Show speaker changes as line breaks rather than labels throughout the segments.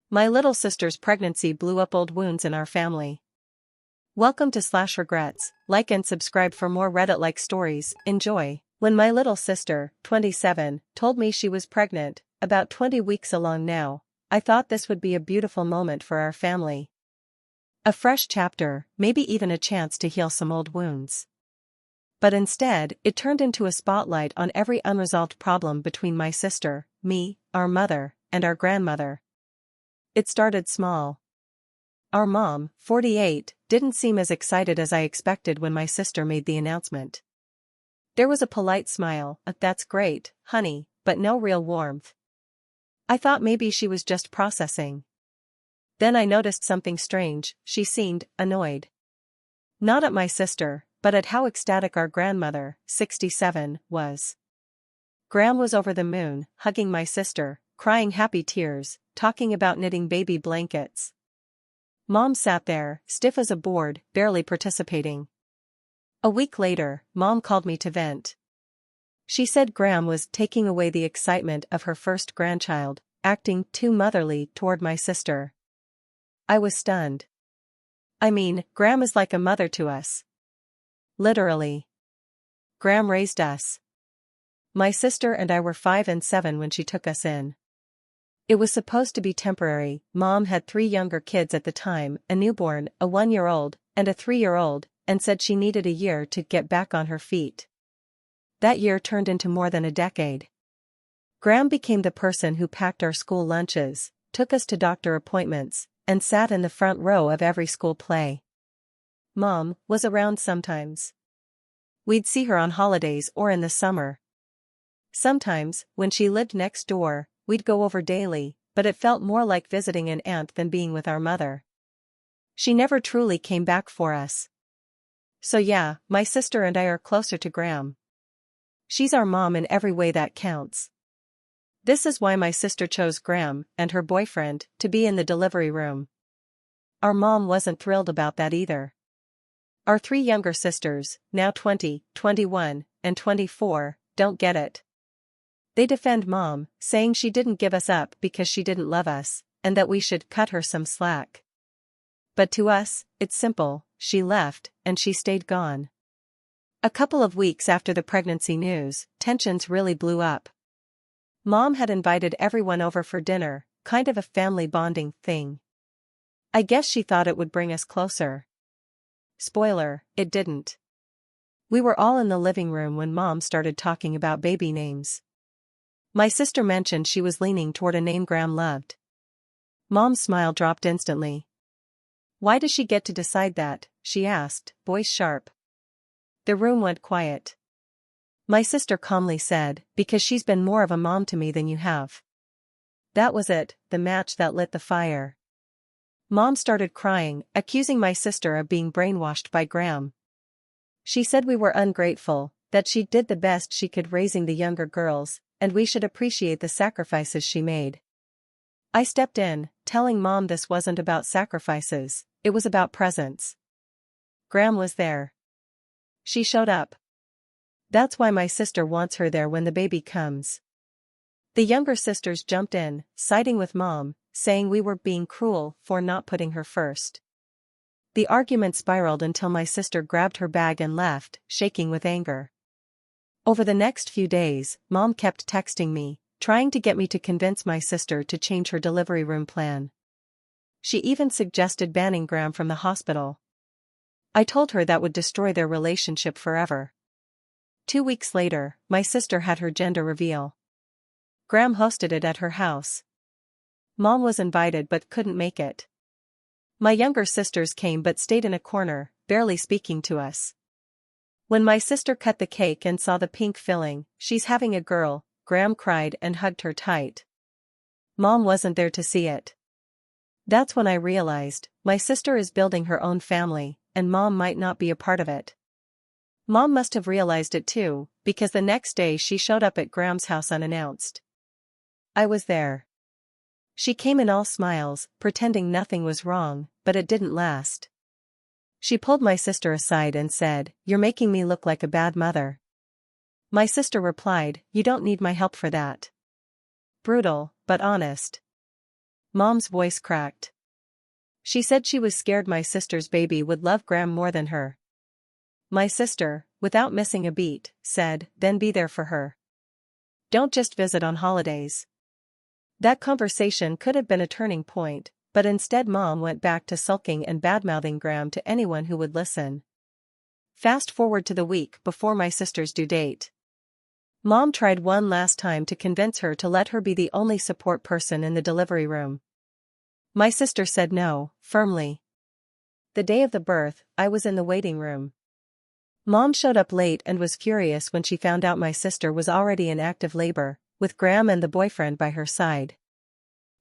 My little sister's pregnancy blew up old wounds in our family. Welcome to /regrets, like and subscribe for more Reddit-like stories, enjoy. When my little sister, 27, told me she was pregnant, about 20 weeks along now, I thought this would be a beautiful moment for our family. A fresh chapter, maybe even a chance to heal some old wounds. But instead, it turned into a spotlight on every unresolved problem between my sister, me, our mother, and our grandmother. It started small. Our mom, 48, didn't seem as excited as I expected when my sister made the announcement. There was a polite smile, "That's great, honey," but no real warmth. I thought maybe she was just processing. Then I noticed something strange. She seemed annoyed. Not at my sister, but at how ecstatic our grandmother, 67, was. Gram was over the moon, hugging my sister, crying happy tears, talking about knitting baby blankets. Mom sat there, stiff as a board, barely participating. A week later, Mom called me to vent. She said Gram was taking away the excitement of her first grandchild, acting too motherly toward my sister. I was stunned. I mean, Gram is like a mother to us. Literally. Gram raised us. My sister and I were 5 and 7 when she took us in. It was supposed to be temporary. Mom had 3 younger kids at the time, a newborn, a 1-year-old, and a 3-year-old, and said she needed a year to get back on her feet. That year turned into more than a decade. Gram became the person who packed our school lunches, took us to doctor appointments, and sat in the front row of every school play. Mom was around sometimes. We'd see her on holidays or in the summer. Sometimes, when she lived next door, we'd go over daily, but it felt more like visiting an aunt than being with our mother. She never truly came back for us. So yeah, my sister and I are closer to Gram. She's our mom in every way that counts. This is why my sister chose Gram and her boyfriend to be in the delivery room. Our mom wasn't thrilled about that either. Our 3 younger sisters, now 20, 21, and 24, don't get it. They defend Mom, saying she didn't give us up because she didn't love us, and that we should cut her some slack. But to us, it's simple: she left, and she stayed gone. A couple of weeks after the pregnancy news, tensions really blew up. Mom had invited everyone over for dinner, kind of a family bonding thing. I guess she thought it would bring us closer. Spoiler, it didn't. We were all in the living room when Mom started talking about baby names. My sister mentioned she was leaning toward a name Gram loved. Mom's smile dropped instantly. "Why does she get to decide that?" she asked, voice sharp. The room went quiet. My sister calmly said, "Because she's been more of a mom to me than you have." That was it, the match that lit the fire. Mom started crying, accusing my sister of being brainwashed by Gram. She said we were ungrateful, that she did the best she could raising the younger girls, and we should appreciate the sacrifices she made. I stepped in, telling Mom this wasn't about sacrifices, it was about presence. Gram was there. She showed up. That's why my sister wants her there when the baby comes. The younger sisters jumped in, siding with Mom, saying we were being cruel for not putting her first. The argument spiraled until my sister grabbed her bag and left, shaking with anger. Over the next few days, Mom kept texting me, trying to get me to convince my sister to change her delivery room plan. She even suggested banning Gram from the hospital. I told her that would destroy their relationship forever. 2 weeks later, my sister had her gender reveal. Gram hosted it at her house. Mom was invited but couldn't make it. My younger sisters came but stayed in a corner, barely speaking to us. When my sister cut the cake and saw the pink filling, "She's having a girl," Gram cried and hugged her tight. Mom wasn't there to see it. That's when I realized, my sister is building her own family, and Mom might not be a part of it. Mom must have realized it too, because the next day she showed up at Gram's house unannounced. I was there. She came in all smiles, pretending nothing was wrong, but it didn't last. She pulled my sister aside and said, "You're making me look like a bad mother." My sister replied, "You don't need my help for that." Brutal, but honest. Mom's voice cracked. She said she was scared my sister's baby would love Graham more than her. My sister, without missing a beat, said, "Then be there for her. Don't just visit on holidays." That conversation could have been a turning point, but instead Mom went back to sulking and badmouthing Graham to anyone who would listen. Fast forward to the week before my sister's due date. Mom tried one last time to convince her to let her be the only support person in the delivery room. My sister said no, firmly. The day of the birth, I was in the waiting room. Mom showed up late and was furious when she found out my sister was already in active labor, with Graham and the boyfriend by her side.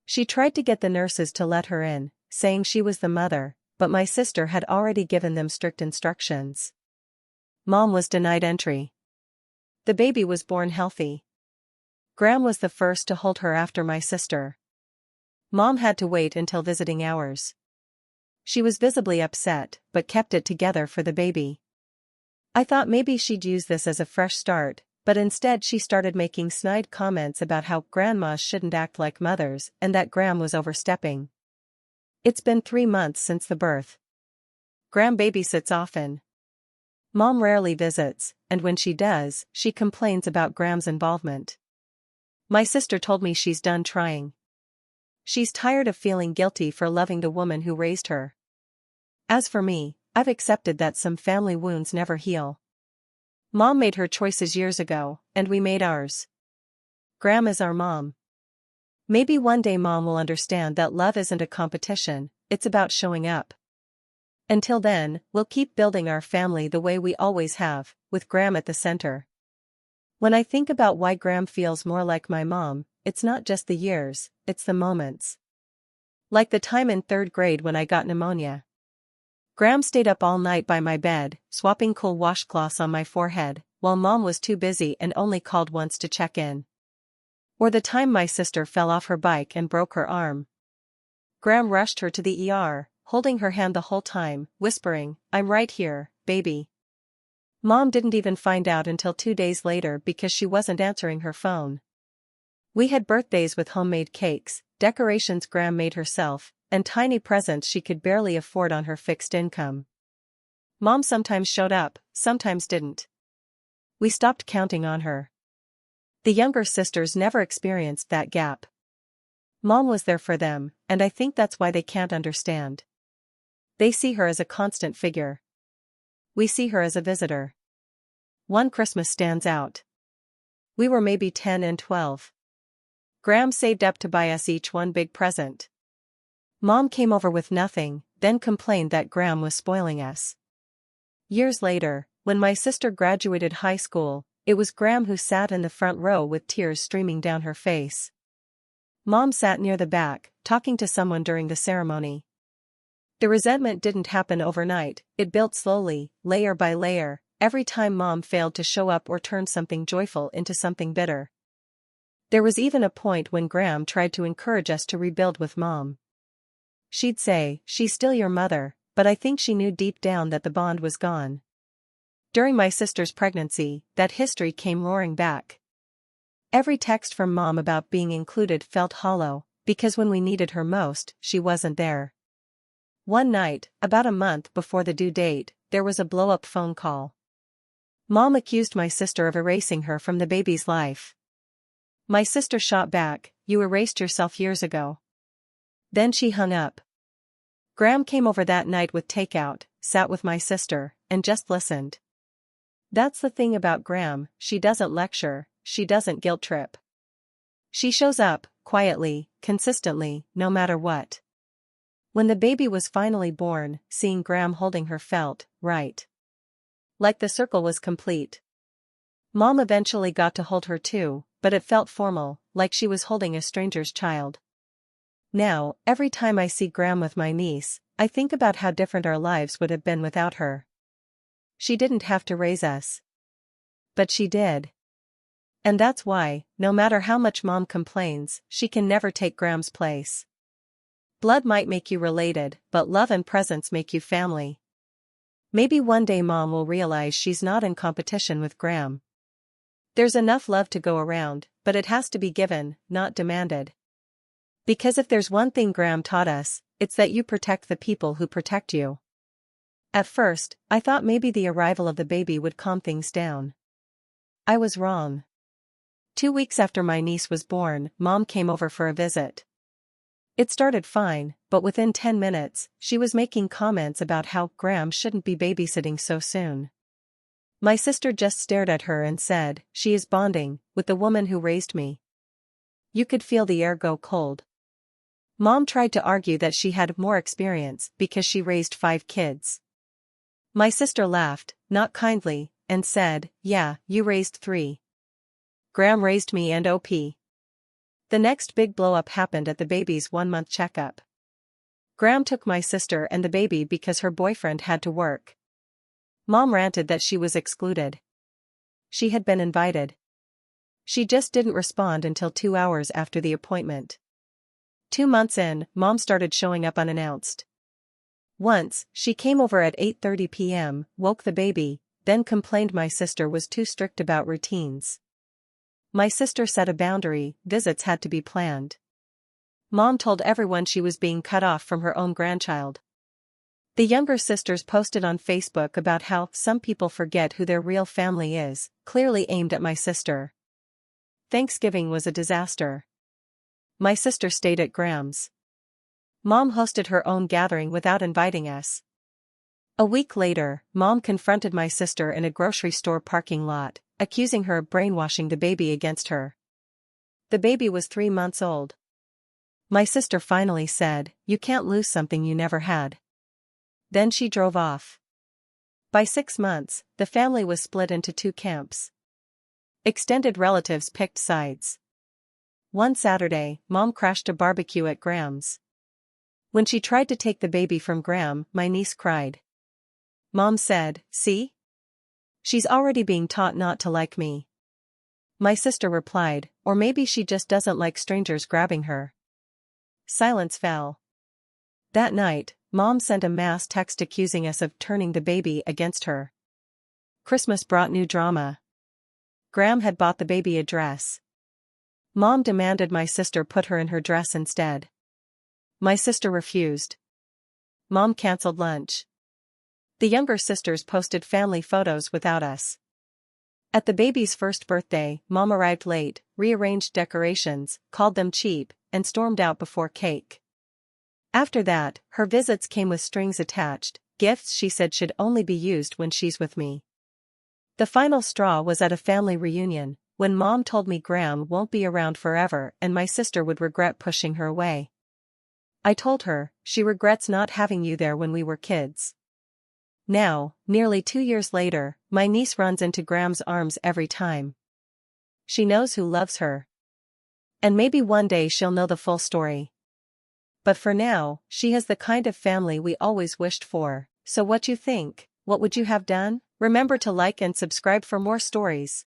She tried to get the nurses to let her in, saying she was the mother, but my sister had already given them strict instructions. Mom was denied entry. The baby was born healthy. Graham was the first to hold her after my sister. Mom had to wait until visiting hours. She was visibly upset, but kept it together for the baby. I thought maybe she'd use this as a fresh start, but instead she started making snide comments about how grandmas shouldn't act like mothers and that Graham was overstepping. It's been 3 months since the birth. Graham babysits often. Mom rarely visits, and when she does, she complains about Graham's involvement. My sister told me she's done trying. She's tired of feeling guilty for loving the woman who raised her. As for me, I've accepted that some family wounds never heal. Mom made her choices years ago, and we made ours. Graham is our mom. Maybe one day Mom will understand that love isn't a competition, it's about showing up. Until then, we'll keep building our family the way we always have, with Graham at the center. When I think about why Graham feels more like my mom, it's not just the years, it's the moments. Like the time in 3rd grade when I got pneumonia. Graham stayed up all night by my bed, swapping cool washcloths on my forehead, while Mom was too busy and only called once to check in. Or the time my sister fell off her bike and broke her arm. Graham rushed her to the ER, holding her hand the whole time, whispering, "I'm right here, baby." Mom didn't even find out until 2 days later because she wasn't answering her phone. We had birthdays with homemade cakes, decorations Graham made herself, and tiny presents she could barely afford on her fixed income. Mom sometimes showed up, sometimes didn't. We stopped counting on her. The younger sisters never experienced that gap. Mom was there for them, and I think that's why they can't understand. They see her as a constant figure. We see her as a visitor. One Christmas stands out. We were maybe 10 and 12. Graham saved up to buy us each one big present. Mom came over with nothing, then complained that Graham was spoiling us. Years later, when my sister graduated high school, it was Graham who sat in the front row with tears streaming down her face. Mom sat near the back, talking to someone during the ceremony. The resentment didn't happen overnight, it built slowly, layer by layer, every time Mom failed to show up or turned something joyful into something bitter. There was even a point when Graham tried to encourage us to rebuild with Mom. She'd say, "She's still your mother," but I think she knew deep down that the bond was gone. During my sister's pregnancy, that history came roaring back. Every text from Mom about being included felt hollow, because when we needed her most, she wasn't there. One night, about a month before the due date, there was a blow-up phone call. Mom accused my sister of erasing her from the baby's life. My sister shot back, "You erased yourself years ago." Then she hung up. Graham came over that night with takeout, sat with my sister, and just listened. That's the thing about Graham, she doesn't lecture, she doesn't guilt trip. She shows up, quietly, consistently, no matter what. When the baby was finally born, seeing Graham holding her felt right. Like the circle was complete. Mom eventually got to hold her too, but it felt formal, like she was holding a stranger's child. Now, every time I see Graham with my niece, I think about how different our lives would have been without her. She didn't have to raise us. But she did. And that's why, no matter how much Mom complains, she can never take Graham's place. Blood might make you related, but love and presence make you family. Maybe one day Mom will realize she's not in competition with Graham. There's enough love to go around, but it has to be given, not demanded. Because if there's one thing Graham taught us, it's that you protect the people who protect you. At first, I thought maybe the arrival of the baby would calm things down. I was wrong. 2 weeks after my niece was born, Mom came over for a visit. It started fine, but within 10 minutes, she was making comments about how Graham shouldn't be babysitting so soon. My sister just stared at her and said, "She is bonding with the woman who raised me." You could feel the air go cold. Mom tried to argue that she had more experience because she raised 5 kids. My sister laughed, not kindly, and said, "Yeah, you raised 3. Graham raised me and OP." The next big blow-up happened at the baby's 1-month checkup. Graham took my sister and the baby because her boyfriend had to work. Mom ranted that she was excluded. She had been invited. She just didn't respond until 2 hours after the appointment. 2 months in, Mom started showing up unannounced. Once, she came over at 8:30 p.m., woke the baby, then complained my sister was too strict about routines. My sister set a boundary: visits had to be planned. Mom told everyone she was being cut off from her own grandchild. The younger sisters posted on Facebook about how some people forget who their real family is, clearly aimed at my sister. Thanksgiving was a disaster. My sister stayed at Graham's. Mom hosted her own gathering without inviting us. A week later, Mom confronted my sister in a grocery store parking lot, accusing her of brainwashing the baby against her. The baby was 3 months old. My sister finally said, "You can't lose something you never had." Then she drove off. By 6 months, the family was split into 2 camps. Extended relatives picked sides. One Saturday, Mom crashed a barbecue at Graham's. When she tried to take the baby from Graham, my niece cried. Mom said, "See? She's already being taught not to like me." My sister replied, "Or maybe she just doesn't like strangers grabbing her." Silence fell. That night, Mom sent a mass text accusing us of turning the baby against her. Christmas brought new drama. Graham had bought the baby a dress. Mom demanded my sister put her in her dress instead. My sister refused. Mom canceled lunch. The younger sisters posted family photos without us. At the baby's first birthday, Mom arrived late, rearranged decorations, called them cheap, and stormed out before cake. After that, her visits came with strings attached, gifts she said should only be used when she's with me. The final straw was at a family reunion, when Mom told me Graham won't be around forever and my sister would regret pushing her away. I told her, "She regrets not having you there when we were kids." Now, nearly 2 years later, my niece runs into Graham's arms every time. She knows who loves her. And maybe one day she'll know the full story. But for now, she has the kind of family we always wished for. So what you think? What would you have done? Remember to like and subscribe for more stories.